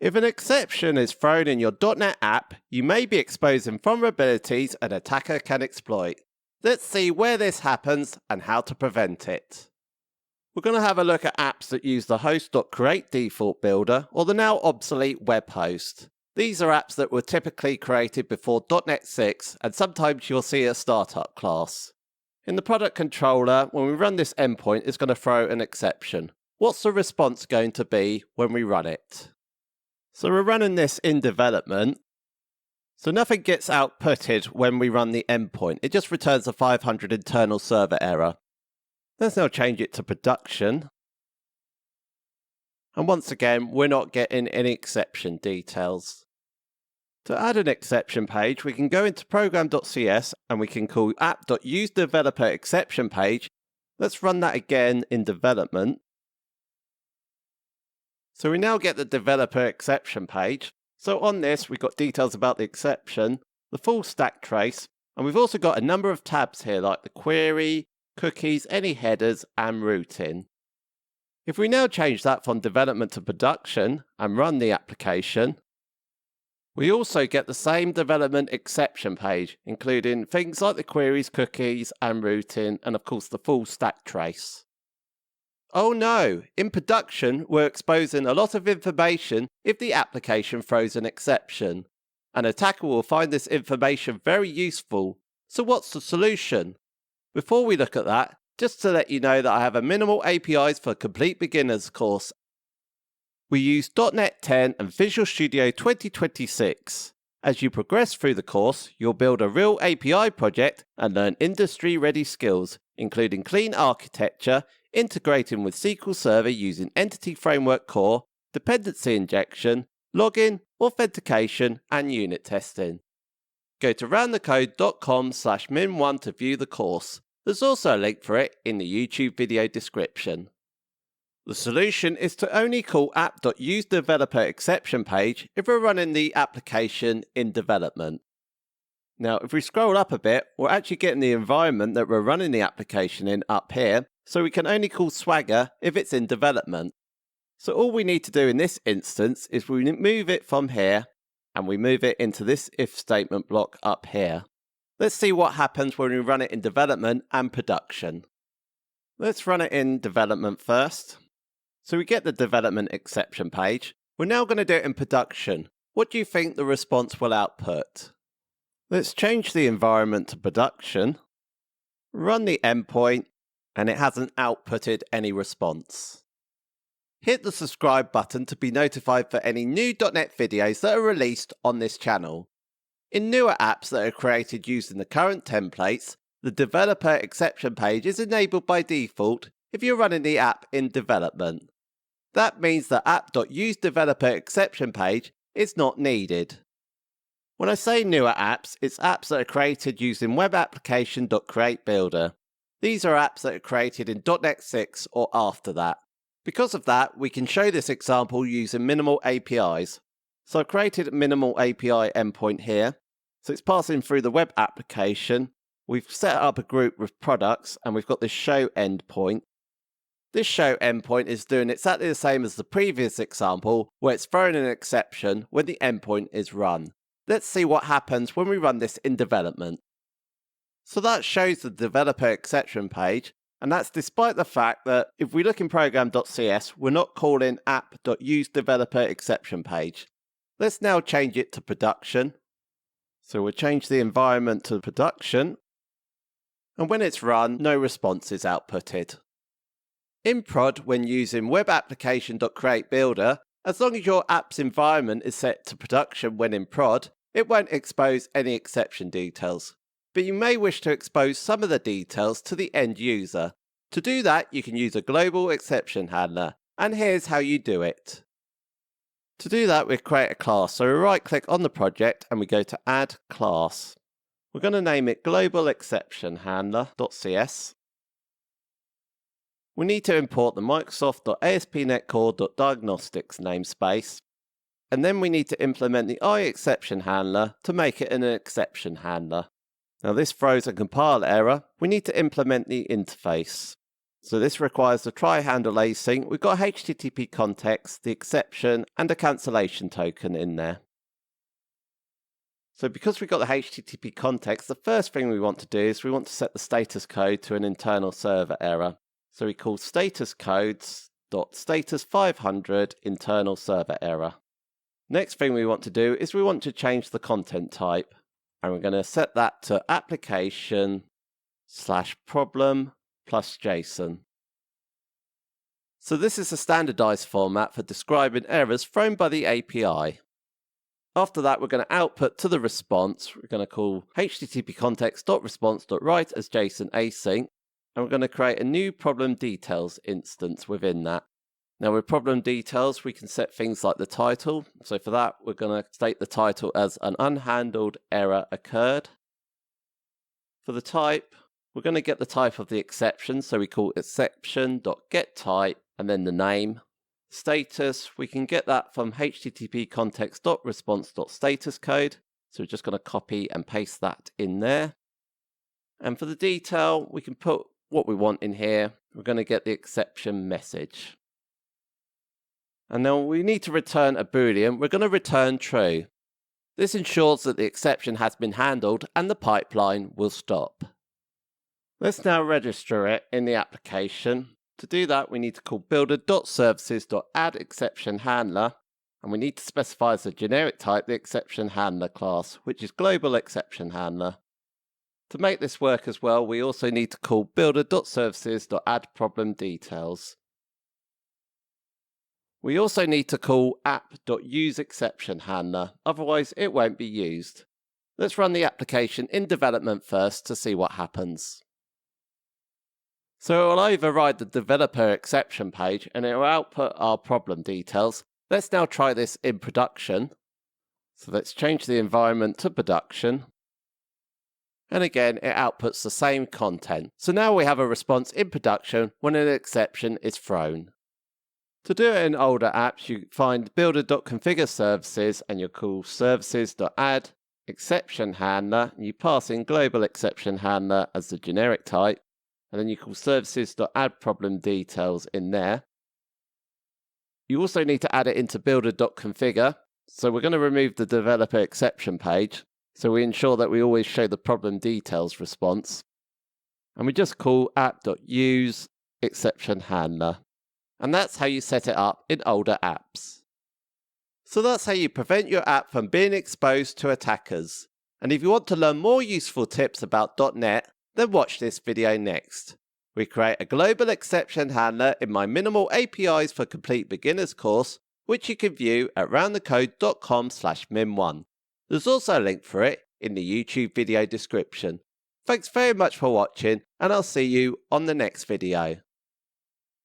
If an exception is thrown in your .NET app, you may be exposing vulnerabilities an attacker can exploit. Let's see where this happens and how to prevent it. We're going to have a look at apps that use the Host.CreateDefaultBuilder or the now obsolete web host. These are apps that were typically created before .NET 6 and sometimes you'll see a startup class. In the product controller, when we run this endpoint, it's going to throw an exception. What's the response going to be when we run it? So we're running this in development. So nothing gets outputted when we run the endpoint. It just returns a 500 internal server error. Let's now change it to production. And once again, we're not getting any exception details. To add an exception page, we can go into program.cs and we can call app.useDeveloperExceptionPage. Let's run that again in development. So we now get the developer exception page. So on this, we've got details about the exception, the full stack trace, and we've also got a number of tabs here like the query, cookies, any headers, and routing. If we now change that from development to production and run the application, we also get the same development exception page, including things like the queries, cookies, and routing, and of course the full stack trace. Oh no, in production we're exposing a lot of information if the application throws an exception. An attacker will find this information very useful. So what's the solution? Before we look at that, just to let you know that I have a minimal APIs for complete beginners course. We use .NET 10 and Visual Studio 2026. As you progress through the course, you'll build a real API project and learn industry-ready skills, including clean architecture, integrating with SQL Server using Entity Framework Core, dependency injection, login, authentication, and unit testing. Go to roundthecode.com/min1 to view the course. There's also a link for it in the YouTube video description. The solution is to only call app.useDeveloperExceptionPage if we're running the application in development. Now, if we scroll up a bit, we're actually getting the environment that we're running the application in up here, so we can only call Swagger if it's in development. So all we need to do in this instance is we move it from here, and we move it into this if statement block up here. Let's see what happens when we run it in development and production. Let's run it in development first. So we get the development exception page. We're now going to do it in production. What do you think the response will output? Let's change the environment to production, run the endpoint, and it hasn't outputted any response. Hit the subscribe button to be notified for any new .NET videos that are released on this channel. In newer apps that are created using the current templates, the developer exception page is enabled by default if you're running the app in development. That means the app.useDeveloperExceptionPage is not needed. When I say newer apps, it's apps that are created using WebApplication.CreateBuilder. These are apps that are created in .NET 6 or after that. Because of that, we can show this example using minimal APIs. So I've created a minimal API endpoint here. So it's passing through the web application. We've set up a group with products and we've got this show endpoint. This show endpoint is doing exactly the same as the previous example where it's throwing an exception when the endpoint is run. Let's see what happens when we run this in development. So that shows the developer exception page, and that's despite the fact that if we look in program.cs, we're not calling app.useDeveloperExceptionPage. Let's now change it to production. So we'll change the environment to production, and when it's run, no response is outputted. In prod, when using WebApplication.CreateBuilder, as long as your app's environment is set to production when in prod, it won't expose any exception details. But you may wish to expose some of the details to the end user. To do that, you can use a global exception handler, and here's how you do it. To do that, we create a class. So we right-click on the project and we go to Add Class. We're going to name it Global Exception Handler.cs. We need to import the Microsoft.ASP.NET Core.Diagnostics namespace, and then we need to implement the iException handler to make it an exception handler. Now this throws a compile error. We need to implement the interface. So this requires the try handle async. We've got HTTP context, the exception, and a cancellation token in there. So because we've got the HTTP context, the first thing we want to do is we want to set the status code to an internal server error. So we call status codes.status 500 internal server error. Next thing we want to do is we want to change the content type, and we're going to set that to application/problem plus JSON. So this is a standardized format for describing errors thrown by the API. After that, we're going to output to the response. We're going to call http context.response.write as JSON async, and we're going to create a new problem details instance within that. Now with problem details, we can set things like the title. So for that, we're going to state the title as an unhandled error occurred. For the type, we're going to get the type of the exception. So we call exception.getType and then the name. Status, we can get that from http context.response.status code. So we're just going to copy and paste that in there. And for the detail, we can put what we want in here. We're going to get the exception message. And then we need to return a Boolean. We're going to return true. This ensures that the exception has been handled and the pipeline will stop. Let's now register it in the application. To do that, we need to call builder.services.addExceptionHandler, and we need to specify as a generic type the exception handler class, which is global exception handler. To make this work as well, we also need to call builder.services.addProblemDetails. We also need to call app.useExceptionHandler, otherwise it won't be used. Let's run the application in development first to see what happens. So it will override the developer exception page and it will output our problem details. Let's now try this in production. So let's change the environment to production. And again, it outputs the same content. So now we have a response in production when an exception is thrown. To do it in older apps, you find builder.configureServices and you call services.addExceptionHandler and you pass in global exception handler as the generic type. And then you call services.addProblemDetails in there. You also need to add it into builder.configure. So we're going to remove the developer exception page. So we ensure that we always show the problem details response. And we just call app.useExceptionHandler. And that's how you set it up in older apps. So that's how you prevent your app from being exposed to attackers. And if you want to learn more useful tips about .NET, then watch this video next. We create a global exception handler in my Minimal APIs for Complete Beginners course, which you can view at roundthecode.com/min1. There's also a link for it in the YouTube video description. Thanks very much for watching, and I'll see you on the next video.